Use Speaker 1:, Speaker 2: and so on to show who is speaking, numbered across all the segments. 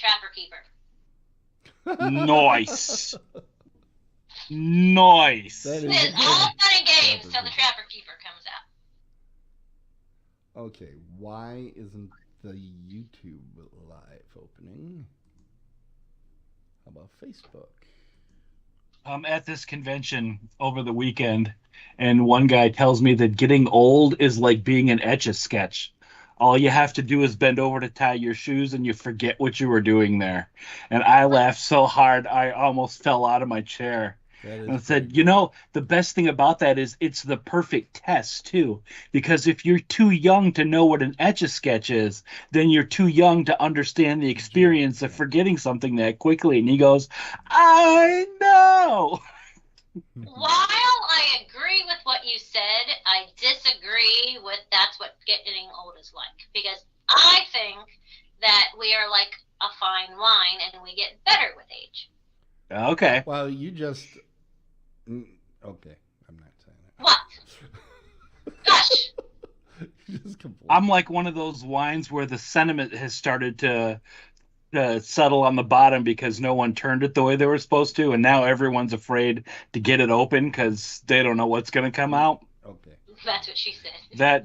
Speaker 1: Trapper Keeper.
Speaker 2: Nice. Nice.
Speaker 1: It is all fun and games till the Trapper Keeper comes out.
Speaker 3: Okay, why isn't the YouTube live opening? How about Facebook?
Speaker 2: I'm at this convention over the weekend, and one guy tells me that getting old is like being an Etch-a-Sketch. All you have to do is bend over to tie your shoes, and you forget what you were doing there. And I laughed so hard, I almost fell out of my chair. And I said, the best thing about that is it's the perfect test, too. Because if you're too young to know what an Etch-a-Sketch is, then you're too young to understand the experience of forgetting something that quickly. And he goes, I know!
Speaker 1: While I agree with what you said, I disagree with that's what getting old is like. Because I think that we are like a fine wine and we get better with age.
Speaker 2: Okay.
Speaker 3: Well, you just... Okay, I'm not saying that.
Speaker 1: What? Gosh!
Speaker 2: I'm like one of those wines where the sediment has started to settle on the bottom because no one turned it the way they were supposed to, and now everyone's afraid to get it open because they don't know what's going to come out.
Speaker 3: Okay.
Speaker 1: That's what she said.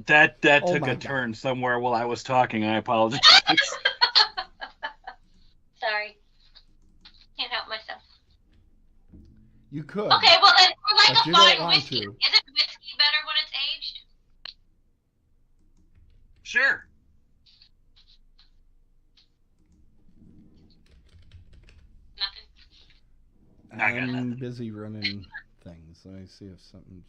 Speaker 2: That took a turn somewhere while I was talking. I apologize.
Speaker 1: Sorry. Can't help myself.
Speaker 3: You could.
Speaker 1: Okay, well then, we're like
Speaker 3: but
Speaker 1: a
Speaker 3: you
Speaker 1: fine
Speaker 3: don't want
Speaker 1: whiskey.
Speaker 3: to.
Speaker 1: Isn't whiskey better when it's aged?
Speaker 2: Sure.
Speaker 1: Nothing.
Speaker 3: I'm busy running things. Let me see if something's...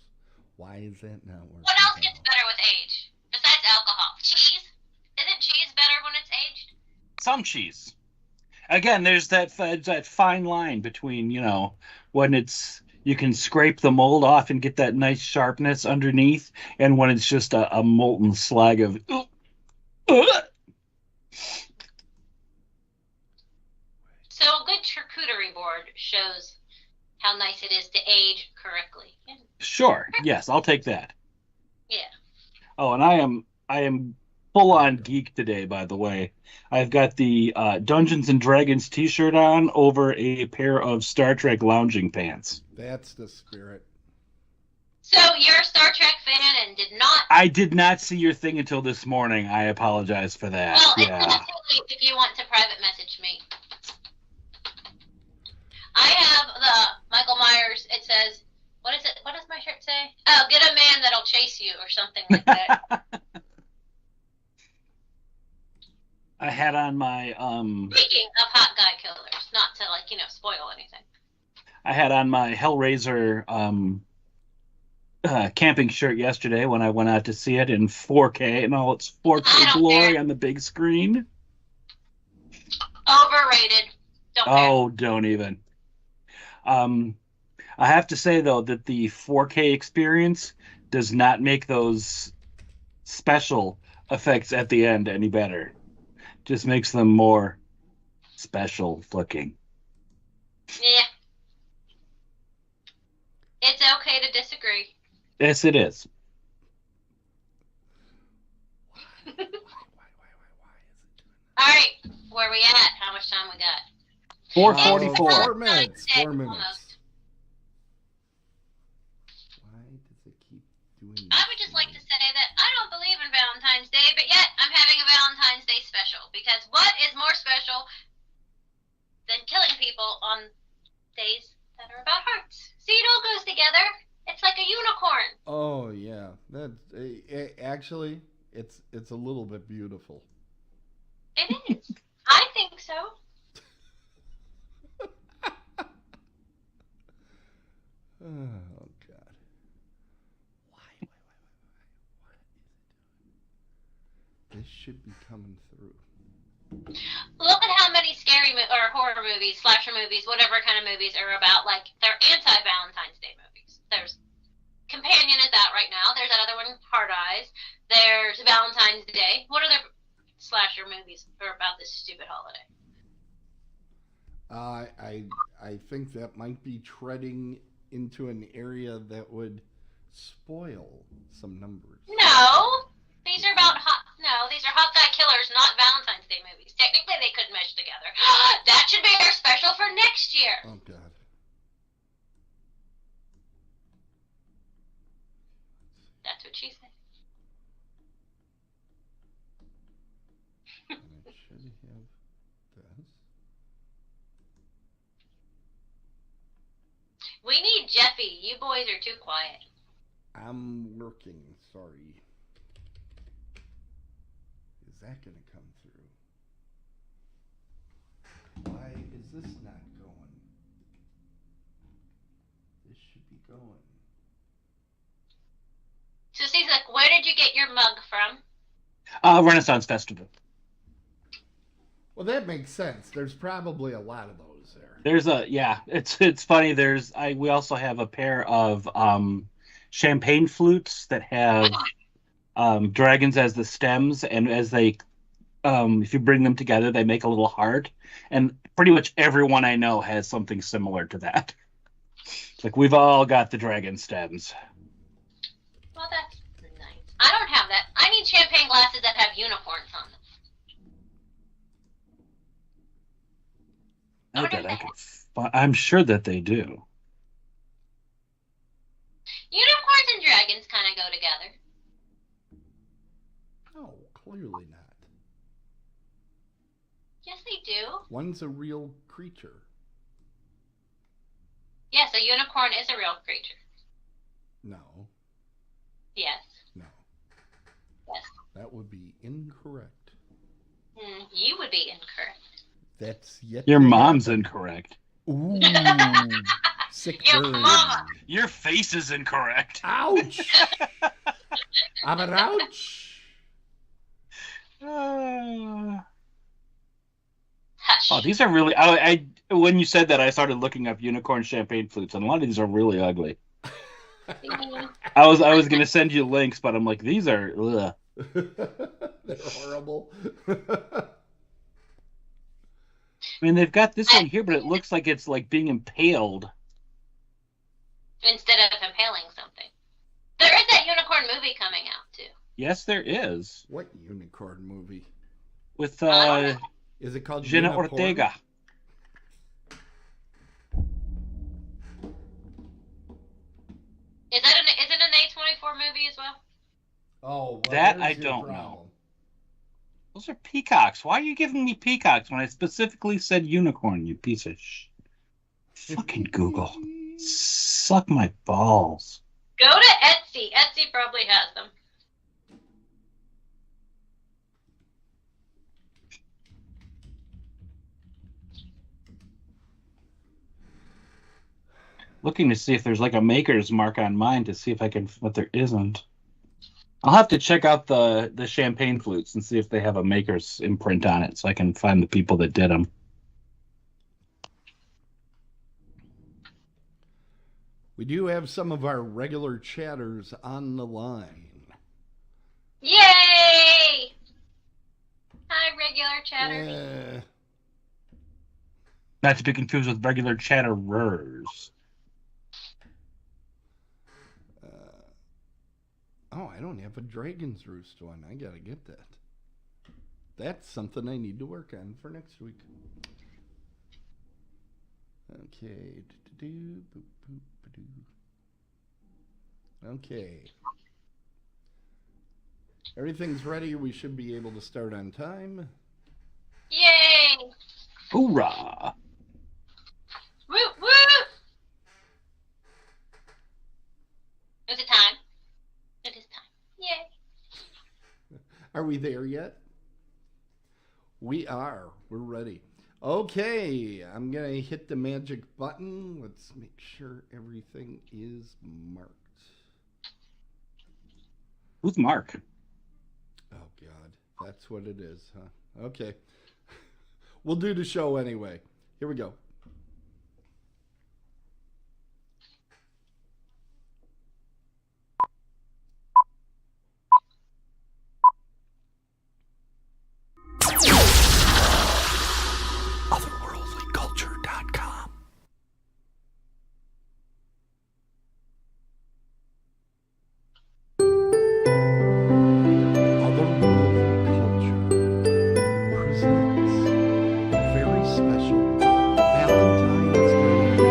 Speaker 3: Why is that not working?
Speaker 1: What else gets better with age? Besides alcohol? Cheese? Isn't cheese better when it's aged?
Speaker 2: Some cheese. Again, there's that fine line between, when you can scrape the mold off and get that nice sharpness underneath, and when it's just a molten slag of...
Speaker 1: So a good charcuterie board shows how nice it is to age correctly.
Speaker 2: Sure. Yes, I'll take that.
Speaker 1: Yeah.
Speaker 2: Oh, and I am full-on geek today, by the way. I've got the Dungeons and Dragons t-shirt on over a pair of Star Trek lounging pants.
Speaker 3: That's the spirit.
Speaker 1: So you're a Star Trek fan and did not...
Speaker 2: I did not see your thing until this morning. I apologize for that.
Speaker 1: Well,
Speaker 2: yeah.
Speaker 1: it's not too late if you want to private message me. I have the Michael Myers, it says, what is it? What does my shirt say? Oh, get a man that'll chase you or something like that.
Speaker 2: I had on my
Speaker 1: Speaking of hot guy killers, not to spoil anything.
Speaker 2: I had on my Hellraiser camping shirt yesterday when I went out to see it in 4K and all its 4K glory on the big screen.
Speaker 1: Overrated.
Speaker 2: Don't even. I have to say though that the 4K experience does not make those special effects at the end any better. Just makes them more special looking.
Speaker 1: Yeah. It's okay to disagree.
Speaker 2: Yes, it is.
Speaker 3: Why is it doing
Speaker 1: that? All right, where we at? How much time we got?
Speaker 2: 4:44.
Speaker 3: 4 minutes. 4 minutes.
Speaker 1: Almost.
Speaker 3: Why does it keep doing this?
Speaker 1: I would just like to say that I don't believe in Valentine's Day, but yet I'm having a Valentine's Day special. Because what is more special than killing people on days that are about hearts? See, it all goes together. It's like a unicorn.
Speaker 3: Oh yeah, that actually, it's a little bit beautiful.
Speaker 1: It is. I think so.
Speaker 3: Oh God! Why? What is it doing? This should be coming through.
Speaker 1: Look at how many scary or horror movies, slasher movies, whatever kind of movies are about, like, they're anti-Valentine's Day movies. There's Companion is out right now. There's that other one, Hard Eyes. There's Valentine's Day. What other slasher movies are about this stupid holiday?
Speaker 3: I think that might be treading into an area that would spoil some numbers.
Speaker 1: No. These are about no. these are hot guy killers, not Valentine's Day movies. Technically, they could mesh together. That should be our special for next year.
Speaker 3: Oh, God.
Speaker 1: That's what she said.
Speaker 3: I should have this.
Speaker 1: We need Jeffy. You boys are too quiet.
Speaker 3: I'm working. Sorry. Is that going to come through? Why is this not going? This should be going.
Speaker 1: So Cieslak, where did you get your mug from?
Speaker 2: Renaissance Festival.
Speaker 3: Well, that makes sense. There's probably a lot of those there.
Speaker 2: There's it's funny. We also have a pair of champagne flutes that have dragons as the stems, and as they if you bring them together, they make a little heart. And pretty much everyone I know has something similar to that. Like, we've all got the dragon stems.
Speaker 1: Well, that's nice. I don't have that. I need champagne glasses that have unicorns on them.
Speaker 2: I'm sure that they do.
Speaker 1: Unicorns and dragons kind of go together.
Speaker 3: No, clearly not.
Speaker 1: Yes, they do.
Speaker 3: One's a real creature.
Speaker 1: Yes, a unicorn is a real creature.
Speaker 3: No.
Speaker 1: Yes.
Speaker 3: No.
Speaker 1: Yes.
Speaker 3: That would be incorrect.
Speaker 1: You would be incorrect.
Speaker 3: That's yet.
Speaker 2: Your mom's incorrect.
Speaker 3: Ooh. Sick
Speaker 1: Your
Speaker 3: bird.
Speaker 1: mama.
Speaker 2: Your face is incorrect.
Speaker 3: Ouch. Ouch.
Speaker 1: Hush.
Speaker 2: Oh, these are really. I when you said that, I started looking up unicorn champagne flutes, and a lot of these are really ugly. I was gonna send you links, but I'm like, these are. Ugh.
Speaker 3: They're horrible.
Speaker 2: I mean, they've got this one here, but it looks like it's like being impaled.
Speaker 1: Instead of impaling something. There is that unicorn movie coming out, too.
Speaker 2: Yes, there is.
Speaker 3: What unicorn movie?
Speaker 2: With
Speaker 3: Is it called
Speaker 2: Jenna
Speaker 3: Unicorn?
Speaker 2: Ortega.
Speaker 1: Is it an A24 movie as well?
Speaker 3: Oh, well,
Speaker 2: That
Speaker 3: there's
Speaker 2: I
Speaker 3: your
Speaker 2: don't
Speaker 3: problem.
Speaker 2: know. Those are peacocks. Why are you giving me peacocks when I specifically said unicorn, you piece of Fucking Google. Suck my balls.
Speaker 1: Go to Etsy. Etsy probably has them.
Speaker 2: Looking to see if there's like a maker's mark on mine to see if I can, but there isn't. I'll have to check out the champagne flutes and see if they have a maker's imprint on it so I can find the people that did them.
Speaker 3: We do have some of our regular chatters on the line.
Speaker 1: Yay! Hi, regular chatters.
Speaker 2: Not to be confused with regular chatterers.
Speaker 3: Oh, I don't have a Dragon's Roost one. I gotta get that. That's something I need to work on for next week. Okay. Okay. Everything's ready. We should be able to start on time.
Speaker 1: Yay!
Speaker 2: Hoorah!
Speaker 1: Woo woo! Is it time? It is time. Yay!
Speaker 3: Are we there yet? We are. We're ready. Okay, I'm going to hit the magic button. Let's make sure everything is marked.
Speaker 2: Who's Mark?
Speaker 3: Oh, God. That's what it is, huh? Okay. We'll do the show anyway. Here we go. Otherworldlyculture.com. special Valentine's Day.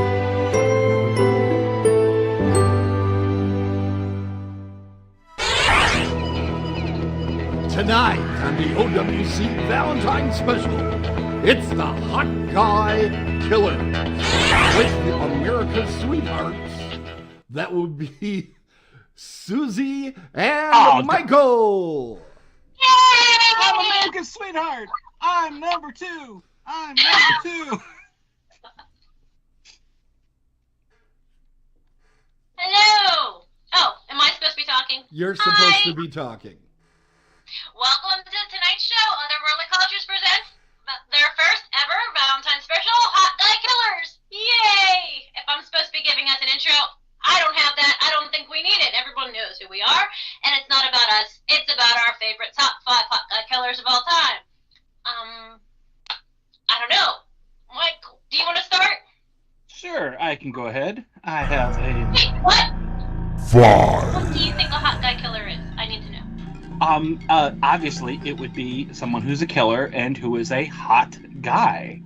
Speaker 3: Tonight on the OWC Valentine special, it's the Hot Guy Killer with America's sweethearts. That would be Suzy and Michael.
Speaker 2: I'm America's sweetheart. I'm number 2. I'm number 2.
Speaker 1: Hello. Oh, am I supposed to be talking?
Speaker 3: You're supposed to be talking.
Speaker 1: Welcome to tonight's show. Otherworldly Cultures presents their first ever Valentine special, Hot Guy Killers. Yay! If I'm supposed to be giving us an intro, I don't have that. I don't think we need it. Everyone knows who we are, and it's not about us. It's about our favorite top 5 Hot Guy Killers of all time. I don't know. Michael, do you want to start?
Speaker 2: Sure, I can go ahead. I have a...
Speaker 1: Wait, what?
Speaker 4: 5.
Speaker 1: What do you think a Hot Guy Killer is? I need to know.
Speaker 2: Obviously, it would be someone who's a killer and who is a hot guy.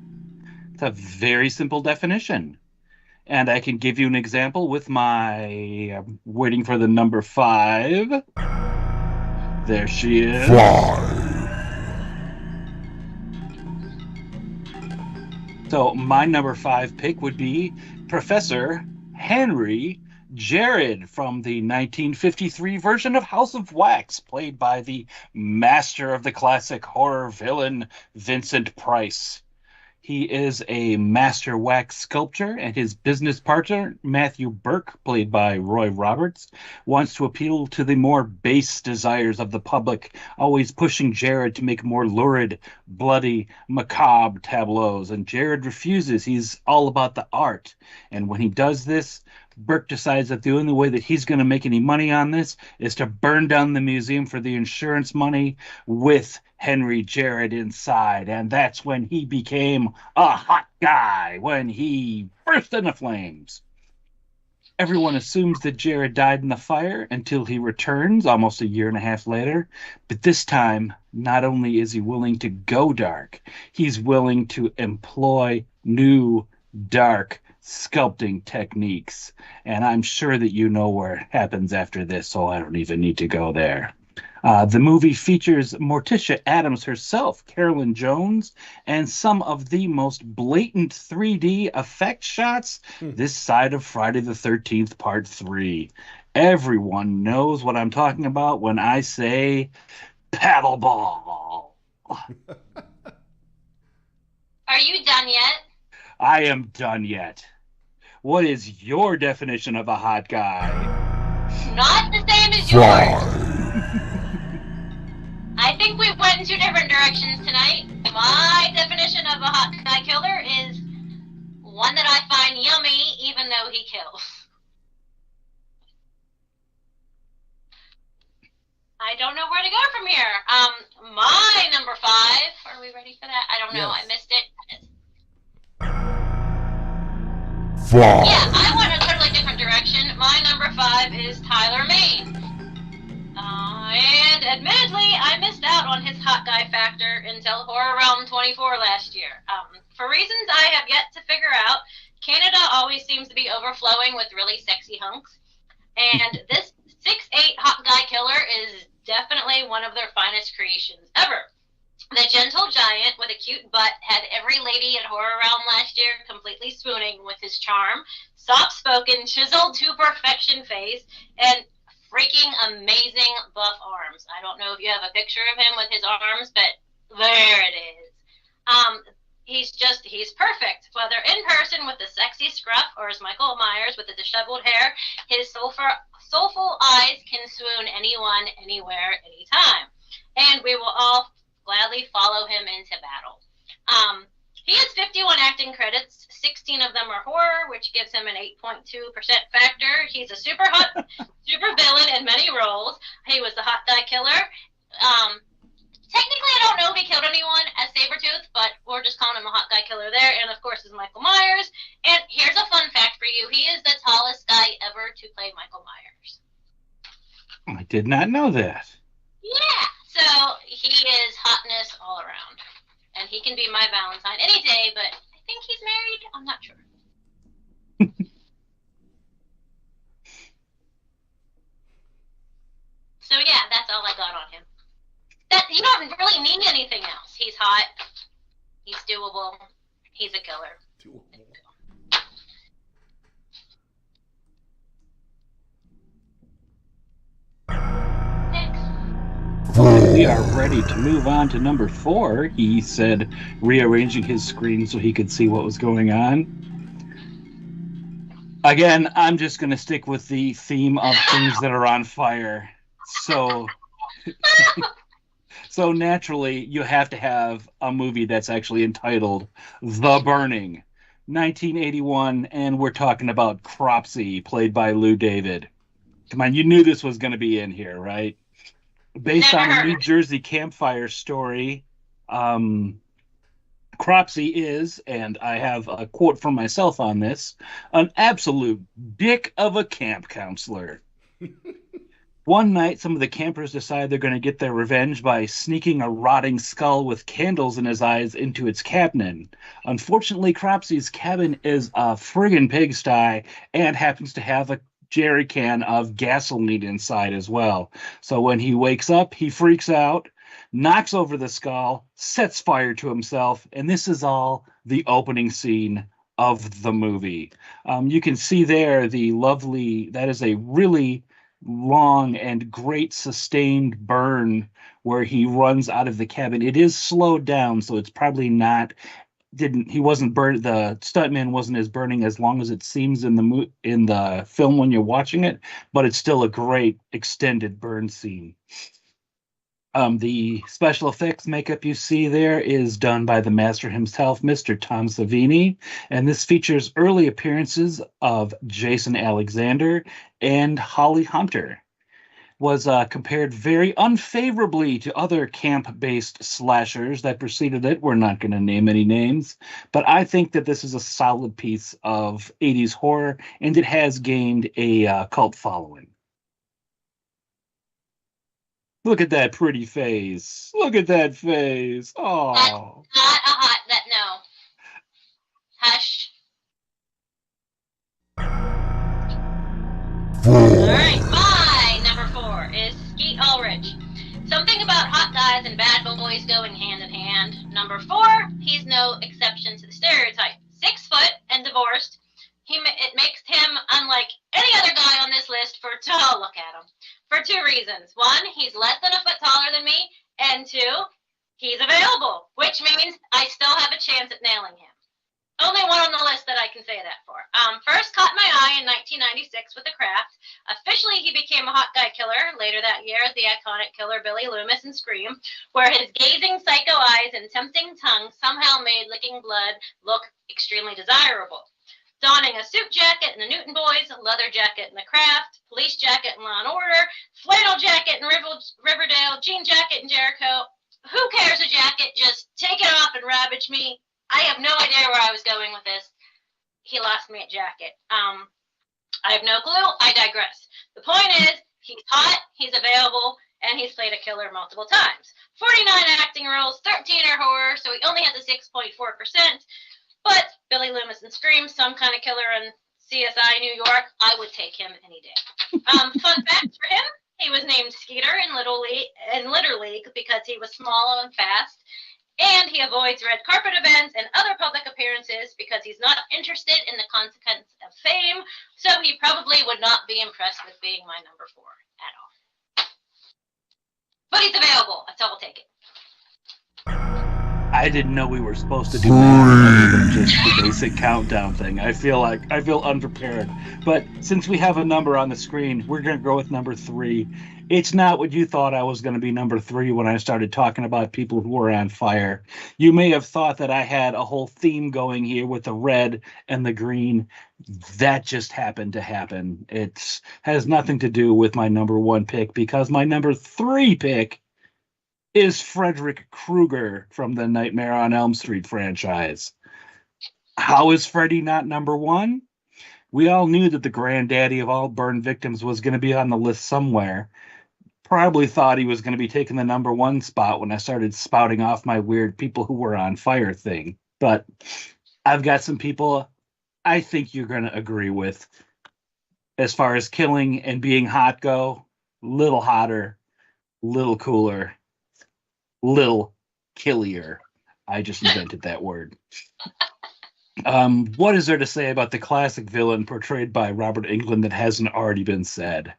Speaker 2: It's a very simple definition. And I can give you an example with my... waiting for the number 5. There she is.
Speaker 4: 5.
Speaker 2: So my number 5 pick would be Professor Henry Jared from the 1953 version of House of Wax, played by the master of the classic horror villain, Vincent Price. He is a master wax sculptor, and his business partner, Matthew Burke, played by Roy Roberts, wants to appeal to the more base desires of the public, always pushing Jared to make more lurid, bloody, macabre tableaus. And Jared refuses. He's all about the art. And when he does this, Burke decides that the only way that he's going to make any money on this is to burn down the museum for the insurance money with Henry Jared inside. And that's when he became a hot guy, when he burst into flames. Everyone assumes that Jared died in the fire until he returns almost a year and a half later. But this time, not only is he willing to go dark, he's willing to employ new dark sculpting techniques. And I'm sure that you know where it happens after this, so I don't even need to go there. The movie features Morticia Addams herself, Carolyn Jones, and some of the most blatant 3D effect shots this side of Friday the 13th Part 3. Everyone knows what I'm talking about when I say paddleball.
Speaker 1: Are you done yet?
Speaker 2: I am done yet. What is your definition of a hot guy?
Speaker 1: Not the same as yours. I think we went in 2 different directions tonight. My definition of a hot guy killer is one that I find yummy even though he kills. I don't know where to go from here. My number 5. Are we ready for that? I don't know.
Speaker 3: Yes.
Speaker 1: I missed it.
Speaker 4: 5.
Speaker 1: Yeah, I went a totally different direction. My number 5 is Tyler Mane. And admittedly, I missed out on his hot guy factor until Horror Realm 24 last year. For reasons I have yet to figure out, Canada always seems to be overflowing with really sexy hunks. And this 6'8" hot guy killer is definitely one of their finest creations ever. The gentle giant with a cute butt had every lady at Horror Realm last year completely swooning with his charm, soft-spoken, chiseled to perfection face, and freaking amazing buff arms. I don't know if you have a picture of him with his arms, but there it is. He's perfect. Whether in person with the sexy scruff or as Michael Myers with the disheveled hair, his soulful eyes can swoon anyone, anywhere, anytime. And we will all gladly follow him into battle. He has 51 acting credits. 16 of them are horror, which gives him an 8.2% factor. He's a super hot, super villain in many roles. He was the hot guy killer. Technically, I don't know if he killed anyone as Sabretooth, but we're just calling him a hot guy killer there. And, of course, is Michael Myers. And here's a fun fact for you. He is the tallest guy ever to play Michael Myers.
Speaker 2: I did not know that.
Speaker 1: Yeah. So he is hotness all around. and he can be my Valentine any day, but I think he's married. I'm not sure. So yeah, that's all I got on him. That you don't really need anything else. He's hot. He's doable. He's a killer.
Speaker 3: Doable.
Speaker 2: We are ready to move on to number 4, he said, rearranging his screen so he could see what was going on. Again, I'm just going to stick with the theme of things that are on fire. So naturally, you have to have a movie that's actually entitled The Burning, 1981, and we're talking about Cropsey, played by Lou David. Come on, you knew this was going to be in here, right? Based on a New Jersey campfire story, Cropsey is, and I have a quote from myself on this, an absolute dick of a camp counselor. One night, some of the campers decide they're going to get their revenge by sneaking a rotting skull with candles in his eyes into its cabin. Unfortunately, Cropsey's cabin is a friggin' pigsty and happens to have a jerry can of gasoline inside as well. So when he wakes up, he freaks out, knocks over the skull, sets fire to himself, and this is all the opening scene of the movie. You can see there the lovely, that is a really long and great sustained burn where he runs out of the cabin. It is slowed down, so it's probably not he wasn't burned. The stuntman wasn't as burning as long as it seems in the film when you're watching it, but it's still a great extended burn scene. The special effects makeup you see there is done by the master himself, Mr. Tom Savini, and this features early appearances of Jason Alexander and Holly Hunter. Was compared very unfavorably to other camp-based slashers that preceded it. We're not going to name any names, but I think that this is a solid piece of 80s horror, and it has gained a cult following. Look at that pretty face. Look at that face. Oh.
Speaker 1: That's not a hot, no. Hush. Alright, my number 4 is Skeet Ulrich. Something about hot guys and bad boys going hand in hand. Number 4, he's no exception to the stereotype. 6 foot and divorced. It makes him unlike any other guy on this list look at him. For 2 reasons. 1, he's less than a foot taller than me, and 2, he's available, which means I still have a chance at nailing him. Only one on the list that I can say that for. First caught my eye in 1996 with The Craft. Officially, he became a hot guy killer later that year as the iconic killer Billy Loomis in Scream, where his gazing psycho eyes and tempting tongue somehow made licking blood look extremely desirable. Donning a suit jacket in the Newton Boys, leather jacket in The Craft, police jacket in Law and Order, flannel jacket in Riverdale, jean jacket in Jericho. Who cares a jacket? Just take it off and ravage me. I have no idea where I was going with this. He lost me at jacket. I have no clue. I digress. The point is, he's hot, he's available, and he's played a killer multiple times. 49 acting roles, 13 are horror, so he only has a 6.4%. But Billy Loomis and Scream, some kind of killer in CSI New York, I would take him any day. Fun fact for him, he was named Skeeter in Little League because he was small and fast. And he avoids red carpet events and other public appearances because he's not interested in the consequence of fame, so he probably would not be impressed with being my number 4 at all. But he's available, so I'll take it.
Speaker 2: I didn't know we were supposed to do that other than just the basic countdown thing. I feel unprepared. But since we have a number on the screen, we're going to go with number 3. It's not what you thought I was going to be number 3 when I started talking about people who were on fire. You may have thought that I had a whole theme going here with the red and the green. That just happened to happen. It has nothing to do with my number 1 pick because my number 3 pick is Frederick Krueger from the Nightmare on Elm Street franchise. How is Freddy not number 1? We all knew that the granddaddy of all burn victims was going to be on the list somewhere. probably thought he was going to be taking the #1 spot when I started spouting off my weird people who were on fire thing. But I've got some people I think you're going to agree with as far as killing and being hot go. Little hotter, little cooler, little killier. I just invented that word. What is there to say about the classic villain portrayed by Robert Englund that hasn't already been said?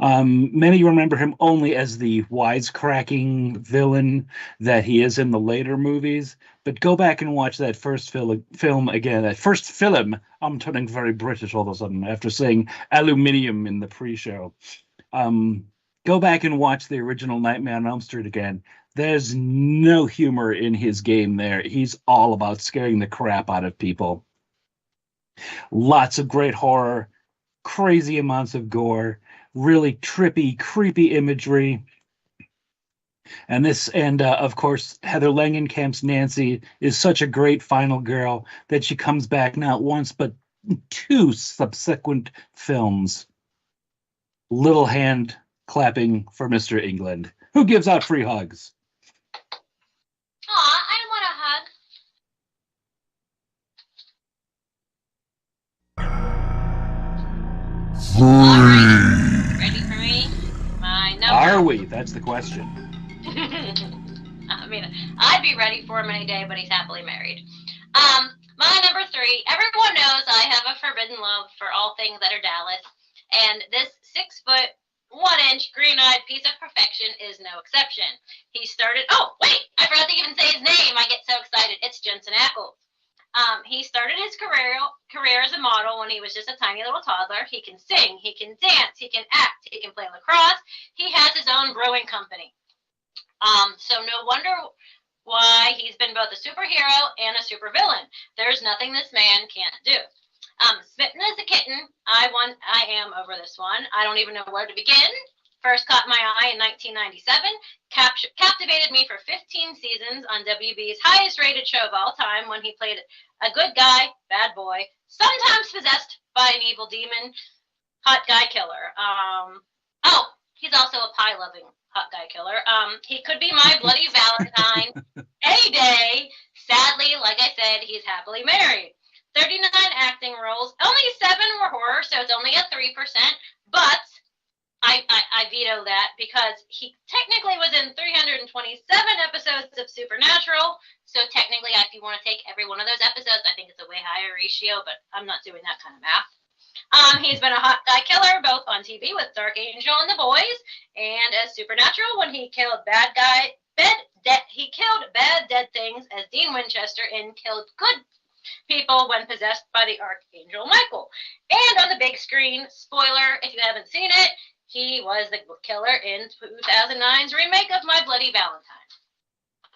Speaker 2: Many remember him only as the wisecracking villain that he is in the later movies, but go back and watch that first film again. That first film, I'm turning very British all of a sudden after saying aluminium in the pre-show. Go back and watch the original Nightmare on Elm Street again. There's no humor in his game there. He's all about scaring the crap out of people. Lots of great horror, crazy amounts of gore, really trippy, creepy imagery. And of course, Heather Langenkamp's Nancy is such a great final girl that she comes back not once, but 2 subsequent films. Little hand clapping for Mr. Englund, who gives out free hugs.
Speaker 1: Aw, I want a hug. All right. Ready for me? My number.
Speaker 2: Are we? That's the question.
Speaker 1: I mean, I'd be ready for him any day, but he's happily married. My number 3. Everyone knows I have a forbidden love for all things that are Dallas, and this 6'1" green-eyed piece of perfection is no exception. He started. Oh wait, I forgot to even say his name. I get so excited. It's Jensen Ackles. He started his career as a model when he was just a tiny little toddler. He can sing, he can dance, he can act, he can play lacrosse. He has his own brewing company. So no wonder why he's been both a superhero and a supervillain. There's nothing this man can't do. Smitten as a kitten, I am over this one. I don't even know where to begin. First caught my eye in 1997, captivated me for 15 seasons on WB's highest rated show of all time when he played a good guy, bad boy, sometimes possessed by an evil demon, hot guy killer. He's also a pie-loving hot guy killer. He could be my bloody Valentine any day. Sadly, like I said, he's happily married. 39 acting roles, only 7 were horror, so it's only a 3%, but I veto that because he technically was in 327 episodes of Supernatural, so technically if you want to take every one of those episodes, I think it's a way higher ratio, but I'm not doing that kind of math. He's been a hot guy killer both on TV with Dark Angel and The Boys, and as Supernatural when he killed bad dead things as Dean Winchester and killed good people when possessed by the Archangel Michael. And on the big screen, spoiler if you haven't seen it, he was the killer in 2009's remake of My Bloody Valentine.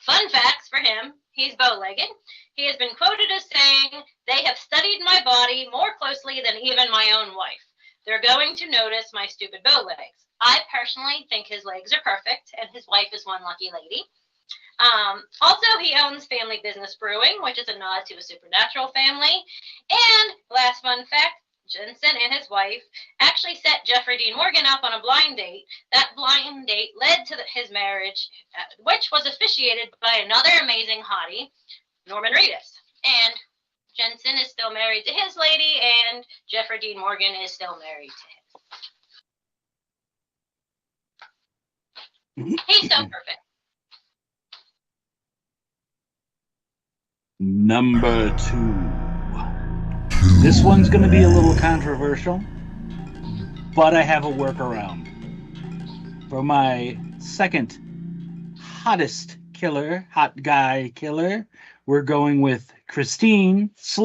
Speaker 1: Fun facts for him, he's bow-legged. He has been quoted as saying, "They have studied my body more closely than even my own wife. They're going to notice my stupid bow legs." I personally think his legs are perfect, and his wife is one lucky lady. Also, he owns Family Business Brewing, which is a nod to a Supernatural family. And last fun fact, Jensen and his wife actually set Jeffrey Dean Morgan up on a blind date. That blind date led to his marriage, which was officiated by another amazing hottie, Norman Reedus. And Jensen is still married to his lady, and Jeffrey Dean Morgan is still married to his. He's so perfect.
Speaker 2: Number 2. This one's going to be a little controversial, but I have a workaround. For my second hottest killer, hot guy killer, we're going with Christine /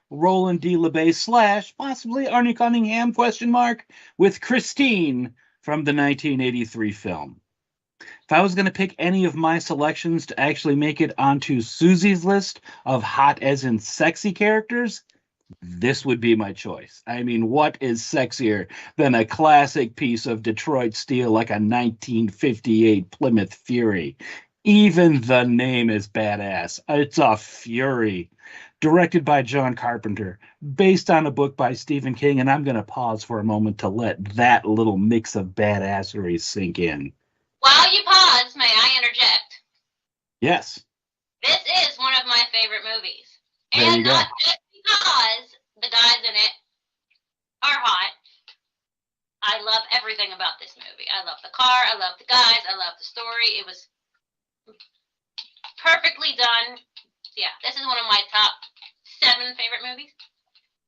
Speaker 2: Roland D. LeBay / possibly Arnie Cunningham, ? With Christine from the 1983 film. If I was going to pick any of my selections to actually make it onto Suzy's list of hot as in sexy characters, this would be my choice. I mean, what is sexier than a classic piece of Detroit steel like a 1958 Plymouth Fury? Even the name is badass. It's a fury. Directed by John Carpenter, based on a book by Stephen King, and I'm going to pause for a moment to let that little mix of badassery sink in.
Speaker 1: While you pause, may I interject?
Speaker 2: Yes.
Speaker 1: This is one of my favorite movies.
Speaker 2: There
Speaker 1: And
Speaker 2: you go.
Speaker 1: not just because the guys in it are hot. I love everything about this movie. I love the car, I love the guys, I love the story. It was perfectly done. Yeah, this is one of my top 7 favorite movies.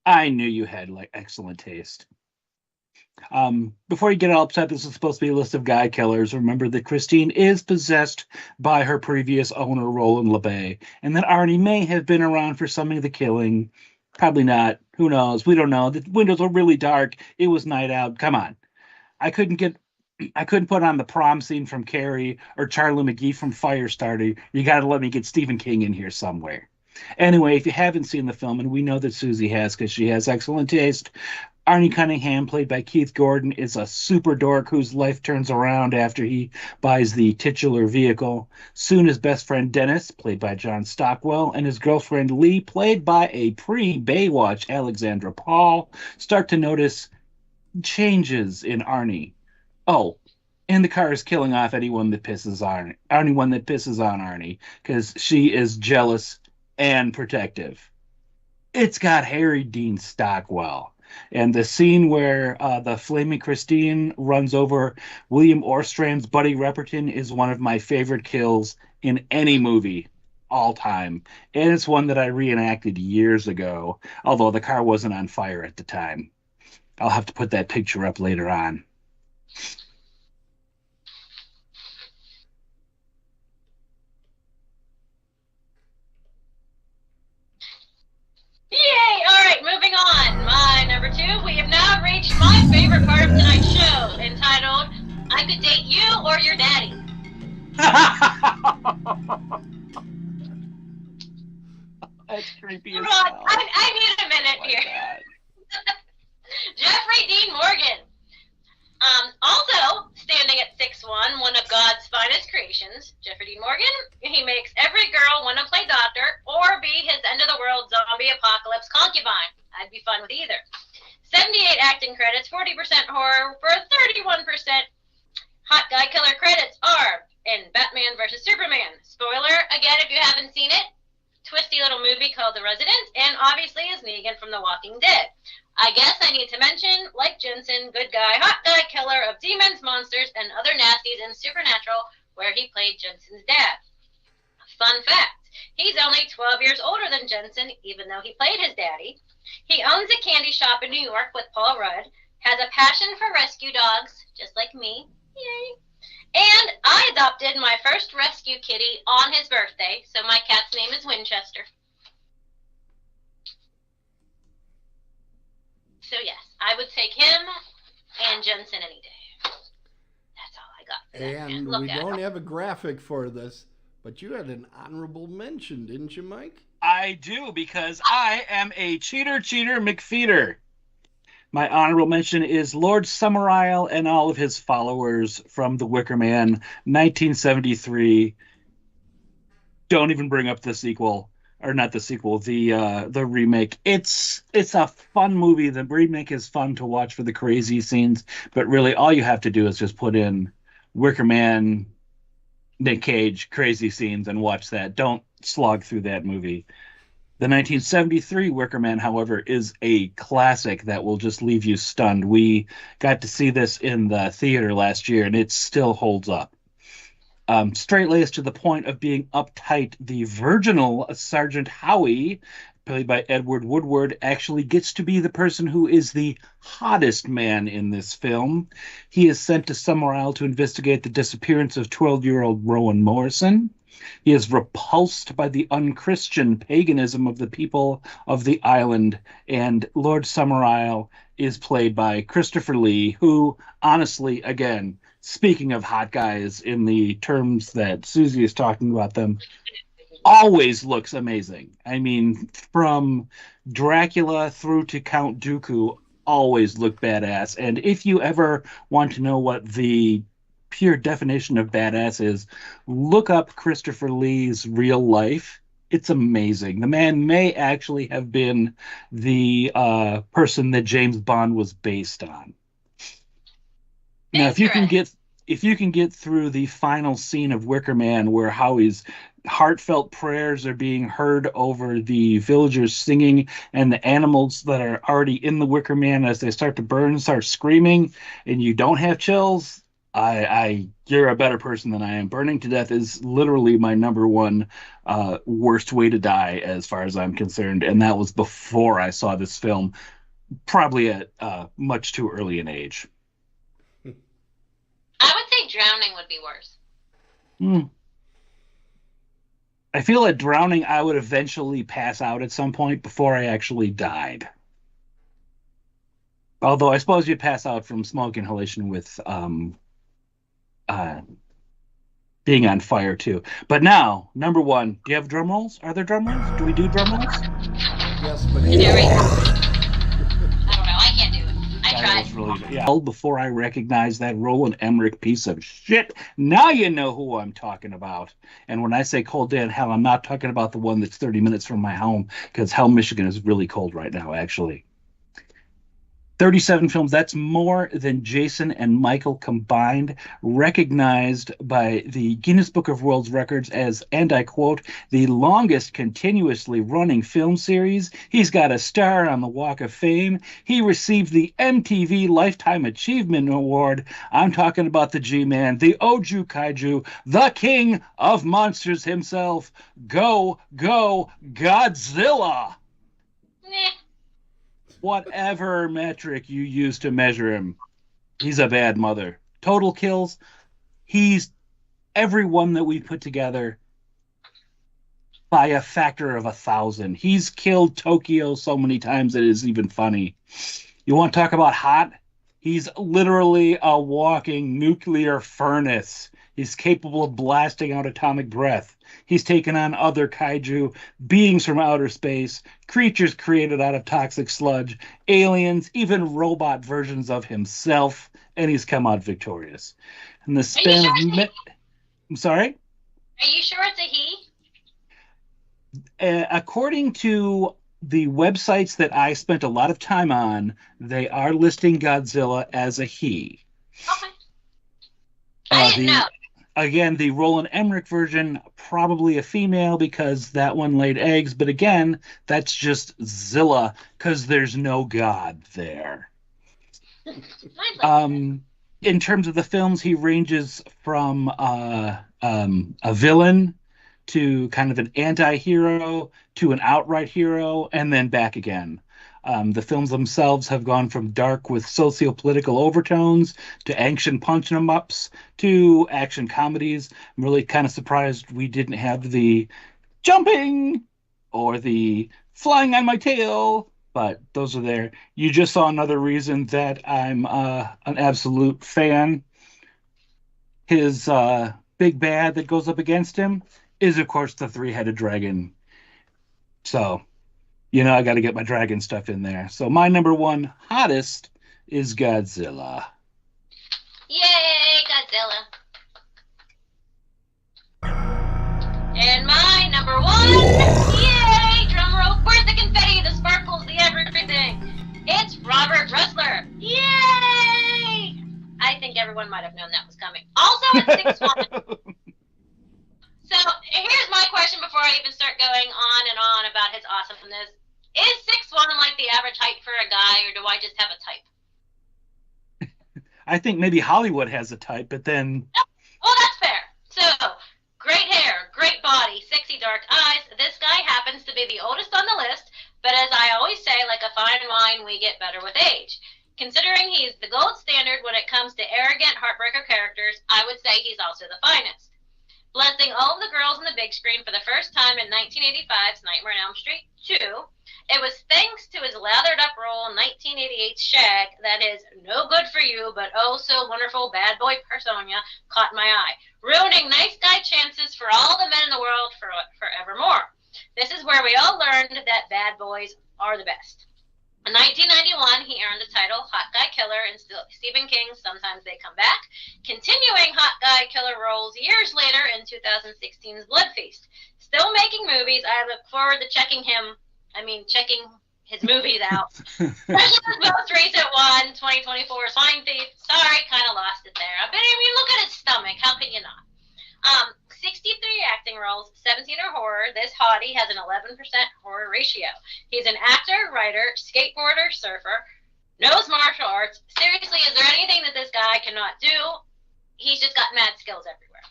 Speaker 2: I knew you had like excellent taste. Before you get all upset, this is supposed to be a list of guy killers. Remember that Christine is possessed by her previous owner, Roland LeBay, and that Arnie may have been around for some of the killing. Probably not. Who knows? We don't know. The windows were really dark. It was night out. Come on. I couldn't put on the prom scene from Carrie or Charlie McGee from Firestarter. You got to let me get Stephen King in here somewhere. Anyway, if you haven't seen the film, and we know that Suzy has because she has excellent taste, Arnie Cunningham, played by Keith Gordon, is a super dork whose life turns around after he buys the titular vehicle. Soon his best friend Dennis, played by John Stockwell, and his girlfriend Lee, played by a pre-Baywatch Alexandra Paul, start to notice changes in Arnie. Oh, and the car is killing off anyone that pisses on Arnie, because she is jealous and protective. It's got Harry Dean Stockwell. And the scene where the Flaming Christine runs over William Ostrand's Buddy Repperton is one of my favorite kills in any movie all time. And it's one that I reenacted years ago, although the car wasn't on fire at the time. I'll have to put that picture up later on.
Speaker 1: Yay! Alright, moving on. My number 2, we have now reached my favorite part of tonight's show, entitled, I Could Date You or Your Daddy.
Speaker 2: That's creepy as
Speaker 1: Hold on,
Speaker 2: hell.
Speaker 1: I need a minute here. Jeffrey Dean Morgan. Also, standing at 6'1", one of God's finest creations, Jeffrey Dean Morgan, he makes every girl want to play doctor or be his end-of-the-world zombie apocalypse concubine. I'd be fine with either. 78 acting credits, 40% horror, for 31% hot guy killer credits are in Batman vs. Superman. Spoiler, again, if you haven't seen it, twisty little movie called The Resident, and obviously is Negan from The Walking Dead. I guess I need to mention, like Jensen, good guy, hot guy killer of demons, monsters, and other nasties in Supernatural, where he played Jensen's dad. Fun fact, he's only 12 years older than Jensen, even though he played his daddy. He owns a candy shop in New York with Paul Rudd, has a passion for rescue dogs, just like me. Yay. And I adopted my first rescue kitty on his birthday, so my cat's name is Winchester. So yes, I would take him and Jensen any day. That's all I got.
Speaker 3: And we don't have a graphic for this, but you had an honorable mention, didn't you, Mike?
Speaker 2: I do, because I am a cheater McFeeder. My honorable mention is Lord Summerisle and all of his followers from The Wicker Man, 1973. Don't even bring up the sequel. Or not the sequel, the remake. It's a fun movie. The remake is fun to watch for the crazy scenes, but really all you have to do is just put in Wicker Man, Nick Cage, crazy scenes, and watch that. Don't slog through that movie. The 1973 Wicker Man, however, is a classic that will just leave you stunned. We got to see this in the theater last year, and it still holds up. Straight-laced to the point of being uptight, the virginal Sergeant Howie, played by Edward Woodward, actually gets to be the person who is the hottest man in this film. He is sent to Summerisle to investigate the disappearance of 12-year-old Rowan Morrison. He is repulsed by the unchristian paganism of the people of the island, and Lord Summerisle is played by Christopher Lee, who, honestly, again, speaking of hot guys in the terms that Suzy is talking about them, always looks amazing. I mean, from Dracula through to Count Dooku, always look badass. And if you ever want to know what the pure definition of badass is look up Christopher Lee's real life. It's amazing. The man may actually have been the person that James Bond was based on. Now, if you can get through the final scene of Wicker Man, where Howie's heartfelt prayers are being heard over the villagers singing, and the animals that are already in the Wicker Man as they start to burn start screaming, and you don't have chills, you're a better person than I am. Burning to death is literally my number one worst way to die, as far as I'm concerned, and that was before I saw this film, probably at much too early an age.
Speaker 1: I would say drowning would be worse.
Speaker 2: I feel that drowning, I would eventually pass out at some point before I actually died. Although I suppose you'd pass out from smoke inhalation with being on fire too. But now, number one, do you have drum rolls? Are there drum rolls? Do we do drum rolls?
Speaker 3: Yes, but
Speaker 1: I don't know. I can't do it. I tried.
Speaker 2: Really, yeah. Before I recognized that Roland Emmerich piece of shit, now you know who I'm talking about. And when I say cold day in hell, I'm not talking about the one that's 30 minutes from my home, because hell, Michigan is really cold right now, actually. 37 films, that's more than Jason and Michael combined, recognized by the Guinness Book of World Records as, and I quote, the longest continuously running film series. He's got a star on the Walk of Fame. He received the MTV Lifetime Achievement Award. I'm talking about the G-Man, the Oju Kaiju, the king of monsters himself. Go, go, Godzilla!
Speaker 1: Meh.
Speaker 2: Whatever metric you use to measure him, he's a bad mother. Total kills, he's every one that we put together by a factor of 1,000. He's killed Tokyo so many times that it is even funny. You want to talk about hot? He's literally a walking nuclear furnace. He's capable of blasting out atomic breath. He's taken on other kaiju, beings from outer space, creatures created out of toxic sludge, aliens, even robot versions of himself, and he's come out victorious. In the span of I'm sorry?
Speaker 1: Are you sure it's a he?
Speaker 2: According to the websites that I spent a lot of time on, they are listing Godzilla as a he.
Speaker 1: Okay. I didn't know.
Speaker 2: Again, the Roland Emmerich version, probably a female because that one laid eggs. But again, that's just Zilla because there's no God there. In terms of the films, he ranges from a villain to kind of an anti-hero to an outright hero and then back again. The films themselves have gone from dark with socio-political overtones to action punch-em-ups to action comedies. I'm really kind of surprised we didn't have the jumping or the flying on my tail, but those are there. You just saw another reason that I'm an absolute fan. His big bad that goes up against him is, of course, the three-headed dragon. So... I got to get my dragon stuff in there. So my number one hottest is Godzilla.
Speaker 1: Yay, Godzilla. And my number one, yay, drum roll, where's the confetti, the sparkles, the everything? It's Robert Ressler. Yay! I think everyone might have known that was coming. Also, it's 6'1". So here's my question before I even start going on and on about his awesomeness. Is 6'1" like the average height for a guy, or do I just have a type?
Speaker 2: I think maybe Hollywood has a type, but then...
Speaker 1: Well, that's fair. So, great hair, great body, sexy dark eyes. This guy happens to be the oldest on the list, but as I always say, like a fine wine, we get better with age. Considering he's the gold standard when it comes to arrogant heartbreaker characters, I would say he's also the finest. Blessing all of the girls on the big screen for the first time in 1985's Nightmare on Elm Street 2, it was thanks to his lathered-up role in 1988's Shag that his no good for you but oh so wonderful bad boy persona caught my eye, ruining nice guy chances for all the men in the world forevermore. This is where we all learned that bad boys are the best. In 1991, he earned the title Hot Guy Killer in Stephen King's Sometimes They Come Back, continuing Hot Guy Killer roles years later in 2016's Blood Feast. Still making movies. I look forward to checking his movies out. Especially his most recent one, 2024's Flying Thief. Sorry, kind of lost it there. But I mean, look at his stomach. How can you not? 63 acting roles, 17 are horror. This hottie has an 11% horror ratio. He's an actor, writer, skateboarder, surfer, knows martial arts. Seriously, is there anything that this guy cannot do? He's just got mad skills everywhere.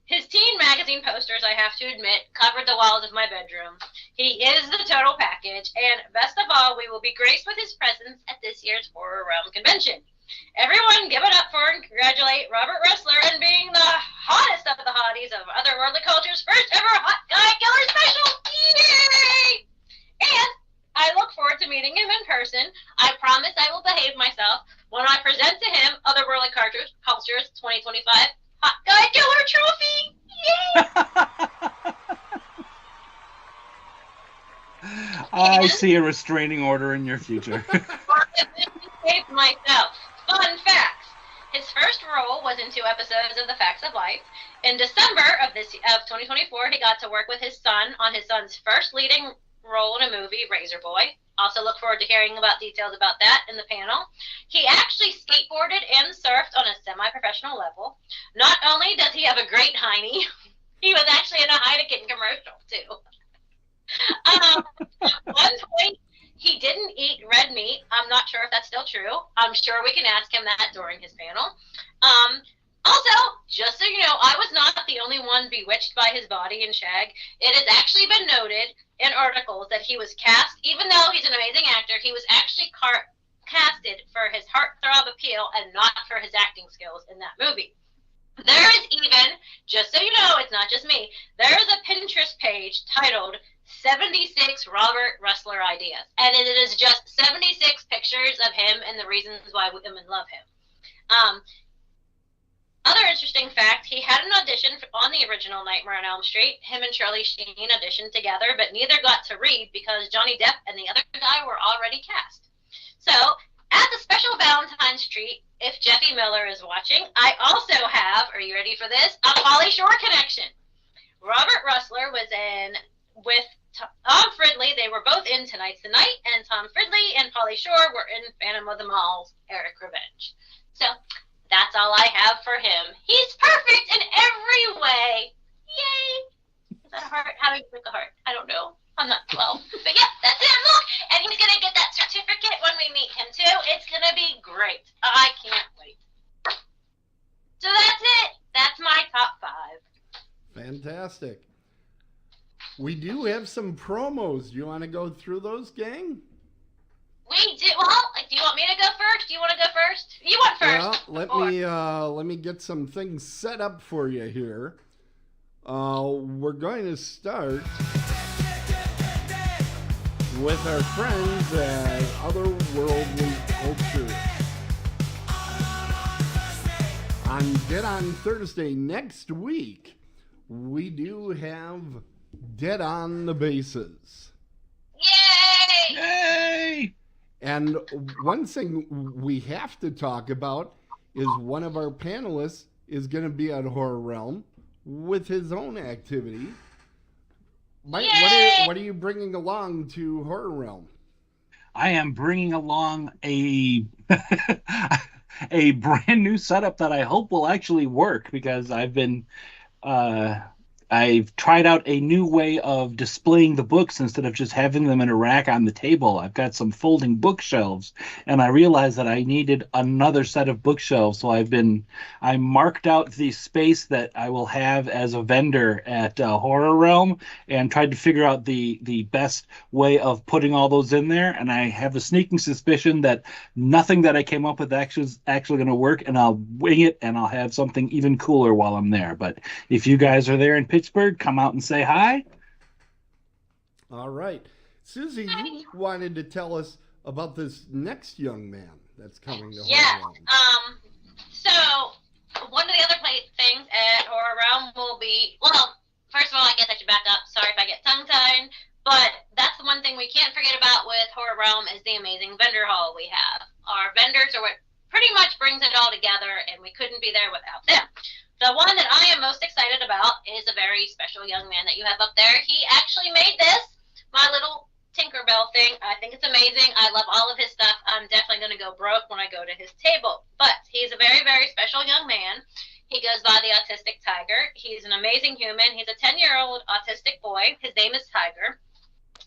Speaker 1: His teen magazine posters, I have to admit, covered the walls of my bedroom. He is the total package, and best of all, we will be graced with his presence at this year's Horror Realm convention. Everyone give it up for and congratulate Robert Ressler on being the hottest of the hotties of Otherworldly Culture's first ever Hot Guy Killer special. Yay! And I look forward to meeting him in person. I promise I will behave myself when I present to him Otherworldly Culture's 2025 Hot Guy Killer trophy. Yay!
Speaker 2: I see a restraining order in your future.
Speaker 1: Save myself. Fun facts. His first role was in 2 episodes of The Facts of Life. In December of 2024, he got to work with his son on his son's first leading role in a movie, Razor Boy. Also look forward to hearing about details about that in the panel. He actually skateboarded and surfed on a semi-professional level. Not only does he have a great hiney, he was actually in a Heineken commercial, too. One point, he didn't eat red meat. I'm not sure if that's still true. I'm sure we can ask him that during his panel. Also, just so you know, I was not the only one bewitched by his body and shag. It has actually been noted in articles that he was cast, even though he's an amazing actor, he was actually casted for his heartthrob appeal and not for his acting skills in that movie. There is even, just so you know, it's not just me, there is a Pinterest page titled 76 Robert Ressler Ideas. And it is just 76 pictures of him and the reasons why women love him. Other interesting fact, he had an audition on the original Nightmare on Elm Street. Him and Charlie Sheen auditioned together, but neither got to read because Johnny Depp and the other guy were already cast. So, at the special Valentine treat, if Jeffy Miller is watching, I also have, are you ready for this, a Pauly Shore connection. Robert Ressler was in with Tom Fridley. They were both in Tonight's the Night, and Tom Fridley and Pauly Shore were in Phantom of the Mall's Eric Revenge. So, that's all I have for him. He's perfect in every way. Yay! Is that a heart? How do you make a heart? I don't know. I'm not 12. But yeah, that's him. Look! And he's going to get that certificate when we meet him, too. It's going to be great. I can't wait. So that's it. That's my top 5.
Speaker 3: Fantastic. We do have some promos. Do you want to go through those, gang?
Speaker 1: We do. Well, do you want me to go first? Do you want to go first? You went first.
Speaker 3: Well, let me get some things set up for you here. We're going to start with our friends at Otherworldly Culture. On Dead on Thursday next week, we do have Dead on the Bases.
Speaker 1: Yay!
Speaker 2: Yay!
Speaker 3: And one thing we have to talk about is one of our panelists is going to be at Horror Realm with his own activity. Mike, what are you bringing along to Horror Realm?
Speaker 2: I am bringing along a a brand new setup that I hope will actually work, because I've tried out a new way of displaying the books instead of just having them in a rack on the table. I've got some folding bookshelves, and I realized that I needed another set of bookshelves. So I marked out the space that I will have as a vendor at Horror Realm, and tried to figure out the best way of putting all those in there. And I have a sneaking suspicion that nothing that I came up with is actually going to work, and I'll wing it, and I'll have something even cooler while I'm there. But if you guys are there in Pittsburgh, come out and say hi.
Speaker 3: All right. Suzy, you wanted to tell us about this next young man that's coming to Horror Realm.
Speaker 1: So one of the other things at Horror Realm will be, well, first of all, I guess I should back up. Sorry if I get tongue-tied, but that's the one thing we we can't forget about with Horror Realm is the amazing vendor hall we have. Our vendors are what pretty much brings it all together, and we couldn't be there without them. The one that I am most excited about is a very special young man that you have up there. He actually made this, my little Tinkerbell thing. I think it's amazing. I love all of his stuff. I'm definitely going to go broke when I go to his table. But he's a very, very special young man. He goes by the Autistic Tiger. He's an amazing human. He's a 10-year-old autistic boy. His name is Tiger.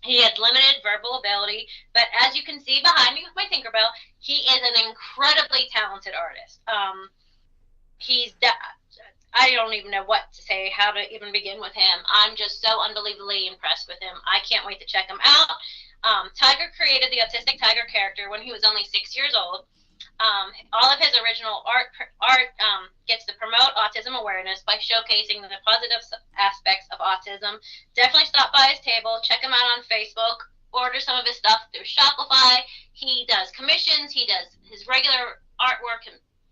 Speaker 1: He has limited verbal ability, but as you can see behind me with my Tinkerbell, he is an incredibly talented artist. I don't even know what to say, how to even begin with him. I'm just so unbelievably impressed with him. I can't wait to check him out. Tiger created the Autistic Tiger character when he was only 6 years old. All of his original art gets to promote autism awareness by showcasing the positive aspects of autism. Definitely stop by his table, check him out on Facebook, order some of his stuff through Shopify. He does commissions, he does his regular artwork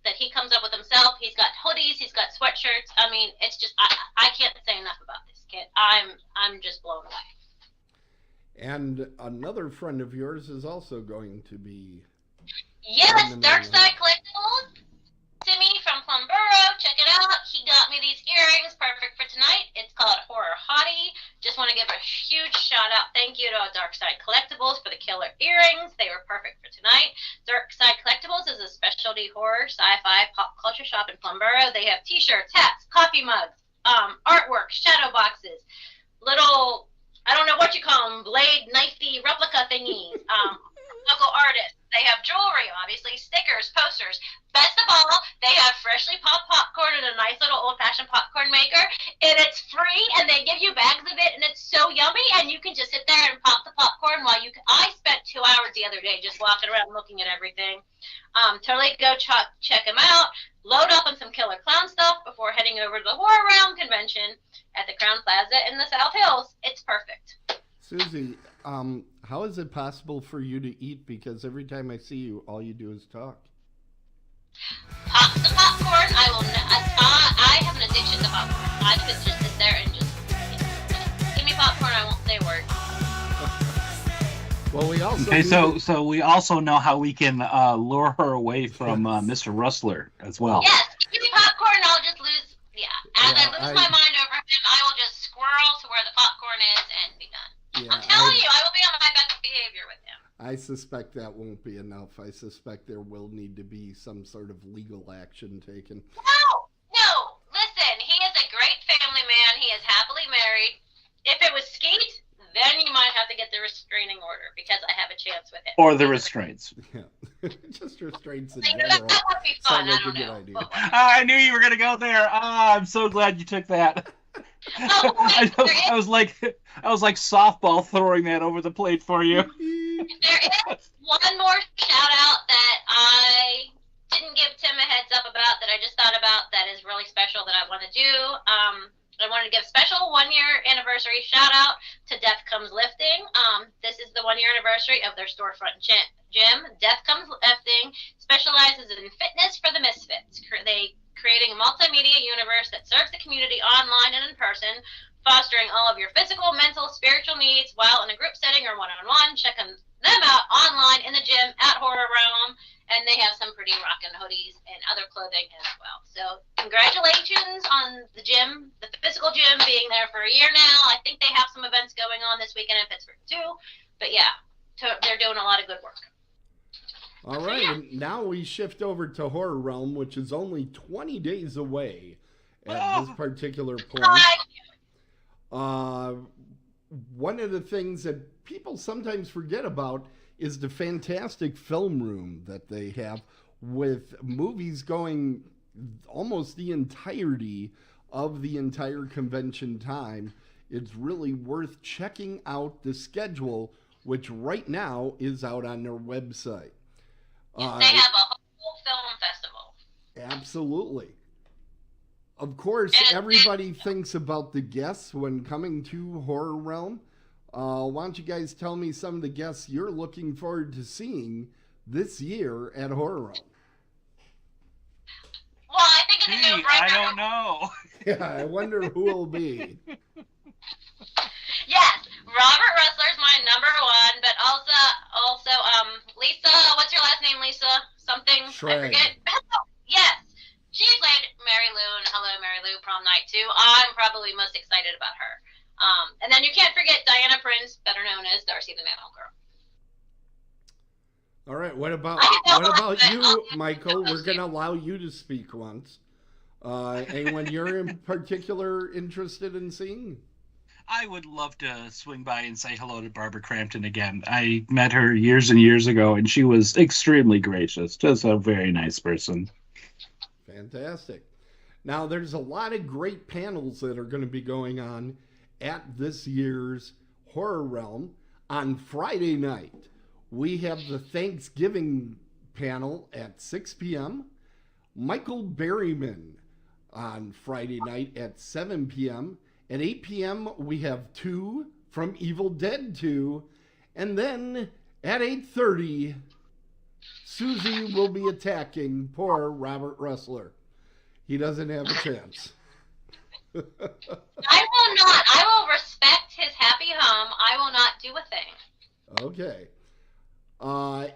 Speaker 1: that he comes up with himself. He's got hoodies, he's got sweatshirts. I mean, it's just, I can't say enough about this kid. I'm just blown away.
Speaker 3: And another friend of yours is also going to be...
Speaker 1: Yes, Darkside Collectibles. Timmy from Plumboro, check it out. He got me these earrings, perfect for tonight. It's called Horror Hottie. Just want to give a huge shout out, thank you to Darkside Collectibles for the killer earrings. They were perfect for tonight. Darkside Collectibles is a specialty horror, sci-fi, pop culture shop in Plumboro. They have t-shirts, hats, coffee mugs, artwork, shadow boxes, little, I don't know what you call them, blade, knifey replica thingies, local artists. They have jewelry, obviously, stickers, posters. Best of all, they have freshly popped popcorn in a nice little old-fashioned popcorn maker, and it's free, and they give you bags of it, and it's so yummy, and you can just sit there and pop the popcorn while you can. I spent 2 hours the other day just walking around looking at everything. Totally go check them out. Load up on some killer clown stuff before heading over to the Horror Realm convention at the Crown Plaza in the South Hills. It's perfect.
Speaker 3: Suzy, how is it possible for you to eat? Because every time I see you, all you do is talk.
Speaker 1: Pop the popcorn. I have an addiction to popcorn. I could just sit there and just give me popcorn. I won't say a word.
Speaker 3: Well, we also
Speaker 2: okay. So we also know how we can lure her away from Mr. Rustler as well.
Speaker 1: Yes, give me popcorn. I'll just lose. Yeah, as I lose my mind over him, I will just squirrel to where the popcorn is and be done. Yeah, I'm telling you, I will be on my best behavior with him.
Speaker 3: I suspect that won't be enough. I suspect there will need to be some sort of legal action taken.
Speaker 1: No. Listen, he is a great family man. He is happily married. If it was Skeet, then you might have to get the restraining order because I have a chance with him.
Speaker 2: Or the restraints.
Speaker 3: Yeah, just restraints in
Speaker 1: general. That would be fun.
Speaker 3: Sounds like
Speaker 1: I don't
Speaker 3: a good
Speaker 1: know.
Speaker 3: idea.
Speaker 2: I knew you were going to go there. I'm so glad you took that. I was like softball throwing that over the plate for you.
Speaker 1: There is one more shout out that I didn't give Tim a heads up about that I just thought about that is really special that I want to do. I wanted to give a special 1-year anniversary shout out to Death Comes Lifting. This is the 1-year anniversary of their storefront gym. Death Comes Lifting specializes in fitness for the misfits. They creating a multimedia universe that serves the community online and in person, fostering all of your physical, mental, spiritual needs while in a group setting or one-on-one. Check them out online in the gym at Horror Realm, and they have some pretty rockin' hoodies and other clothing as well. So congratulations on the gym, the physical gym, being there for a year now. I think they have some events going on this weekend in Pittsburgh too. But yeah, they're doing a lot of good work.
Speaker 3: All right, and now we shift over to Horror Realm, which is only 20 days away at this particular point. One of the things that people sometimes forget about is the fantastic film room that they have with movies going almost the entirety of the entire convention time. It's really worth checking out the schedule, which right now is out on their website.
Speaker 1: They have a whole film festival.
Speaker 3: Absolutely. Of course, everybody thinks about the guests when coming to Horror Realm. Why don't you guys tell me some of the guests you're looking forward to seeing this year at Horror Realm?
Speaker 1: Well, I think it's a no-brainer.
Speaker 2: I don't know.
Speaker 3: Yeah, I wonder who will be.
Speaker 1: Yes. Robert Russler's my number one, but also, Lisa, what's your last name, Lisa? Something,
Speaker 3: Shrag.
Speaker 1: I forget. Yes, she played Mary Lou in Hello, Mary Lou Prom Night too. I'm probably most excited about her. And then you can't forget Diana Prince, better known as Darcy the Mail Girl.
Speaker 3: All right, what about you, Michael? We're going to allow you to speak once. Anyone you're in particular interested in seeing?
Speaker 2: I would love to swing by and say hello to Barbara Crampton again. I met her years and years ago, and she was extremely gracious. Just a very nice person.
Speaker 3: Fantastic. Now, there's a lot of great panels that are going to be going on at this year's Horror Realm. On Friday night, we have the Thanksgiving panel at 6 p.m. Michael Berryman on Friday night at 7 p.m. At 8 p.m., we have 2 from Evil Dead 2. And then at 8:30, Suzy will be attacking poor Robert Russler. He doesn't have a chance.
Speaker 1: I will not. I will respect his happy hum. I will not do a thing.
Speaker 3: Okay.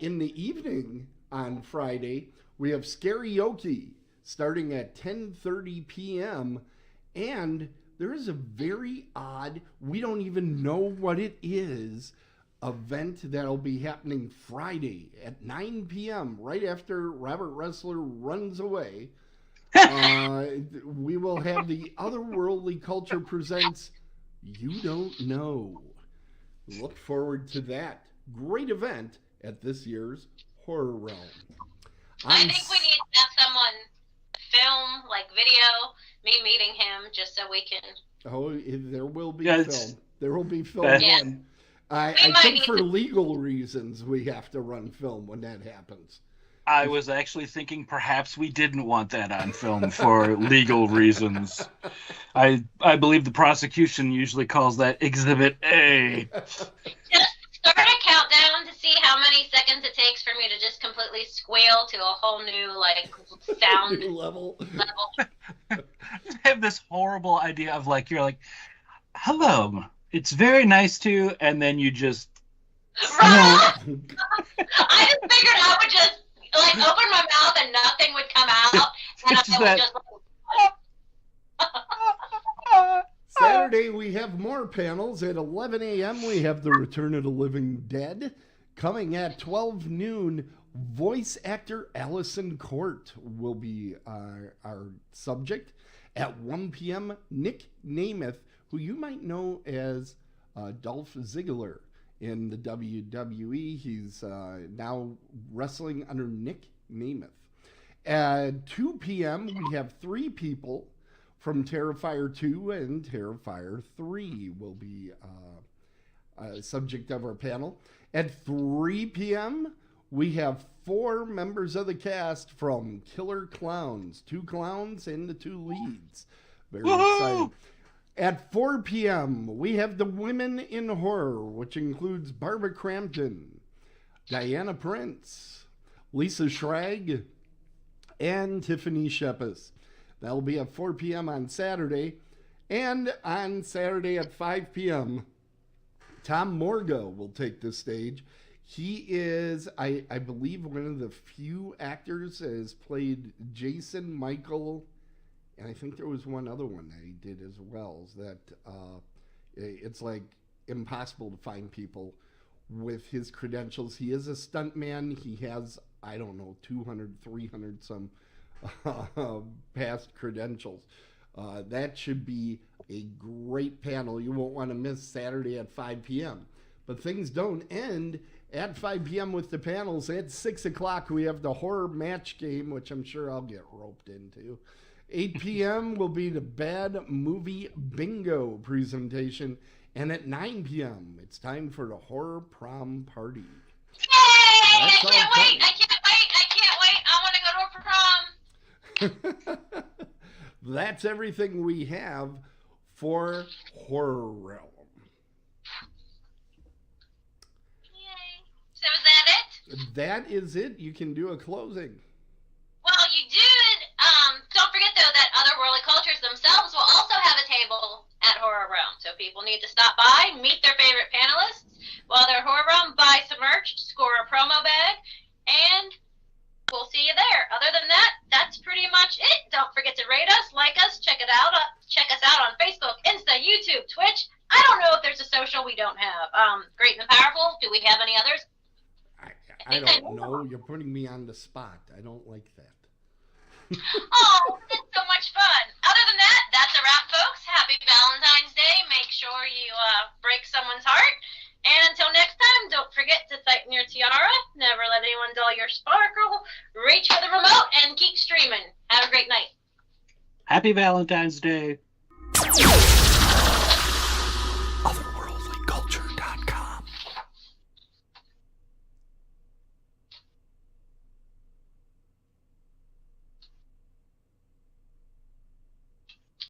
Speaker 3: In the evening on Friday, we have Scarioke starting at 10:30 p.m. And there is a very odd, we don't even know what it is, event that'll be happening Friday at 9 p.m. right after Robert Russler runs away. We will have the Otherworldly Culture presents You Don't Know. Look forward to that great event at this year's Horror Realm.
Speaker 1: I think we need to have someone film, like video, me meeting him, just so we can.
Speaker 3: Oh, there will be film. There will be film run. I think for legal reasons we have to run film when that happens.
Speaker 2: I was actually thinking perhaps we didn't want that on film for legal reasons. I believe the prosecution usually calls that Exhibit A.
Speaker 1: Just start a countdown to see how many seconds it takes for me to just completely squeal to a whole new, like, sound
Speaker 3: new level.
Speaker 2: I have this horrible idea of, like, you're like, hello, it's very nice to, and then you just...
Speaker 1: Right? I just figured I would just, like, open my mouth and nothing would come out, and I would just...
Speaker 3: Saturday, we have more panels. At 11 a.m., we have The Return of the Living Dead. Coming at 12 noon, voice actor Allison Court will be our subject. At 1 p.m., Nick Nemeth, who you might know as Dolph Ziggler in the WWE. He's now wrestling under Nick Nemeth. At 2 p.m., we have 3 people from Terrifier 2 and Terrifier 3 will be subject of our panel. At 3 p.m., we have 4 members of the cast from Killer Clowns. 2 clowns and the 2 leads. Very exciting. At 4 p.m., we have the Women in Horror, which includes Barbara Crampton, Diana Prince, Lisa Schrag, and Tiffany Shepis. That'll be at 4 p.m. on Saturday. And on Saturday at 5 p.m., Tom Morga will take the stage. He is, I believe, one of the few actors that has played Jason, Michael, and I think there was one other one that he did as well. That it's like impossible to find people with his credentials. He is a stuntman. He has, 200, 300 some past credentials. That should be a great panel. You won't want to miss Saturday at 5 p.m. But things don't end at 5 p.m. with the panels. At 6 o'clock, we have the horror match game, which I'm sure I'll get roped into. 8 p.m. will be the Bad Movie Bingo presentation. And at 9 p.m., it's time for the Horror Prom Party.
Speaker 1: Yay! I can't wait! I want to go to a prom!
Speaker 3: That's everything we have for Horror Realm.
Speaker 1: Yay. So is that it?
Speaker 3: That is it. You can do a closing.
Speaker 1: Well, you did. Don't forget, though, that Otherworldly Cultures themselves will also have a table at Horror Realm. So people will need to stop by, meet their favorite panelists, while they're Horror Realm, buy some merch, score a promo bag, and we'll see you there. Other than that, that's pretty much it. Don't forget to rate us, like us, check us out on Facebook, Insta, YouTube, Twitch. I don't know if there's a social we don't have. Great and Powerful. Do we have any others?
Speaker 3: I don't know. You're putting me on the spot. I don't like that.
Speaker 1: Oh, it's so much fun. Other than that, that's a wrap, folks. Happy Valentine's Day. Make sure you break someone's heart. And until next time, don't forget to tighten your tiara, never let anyone dull your sparkle, reach for the remote, and keep streaming. Have a great night.
Speaker 2: Happy Valentine's Day.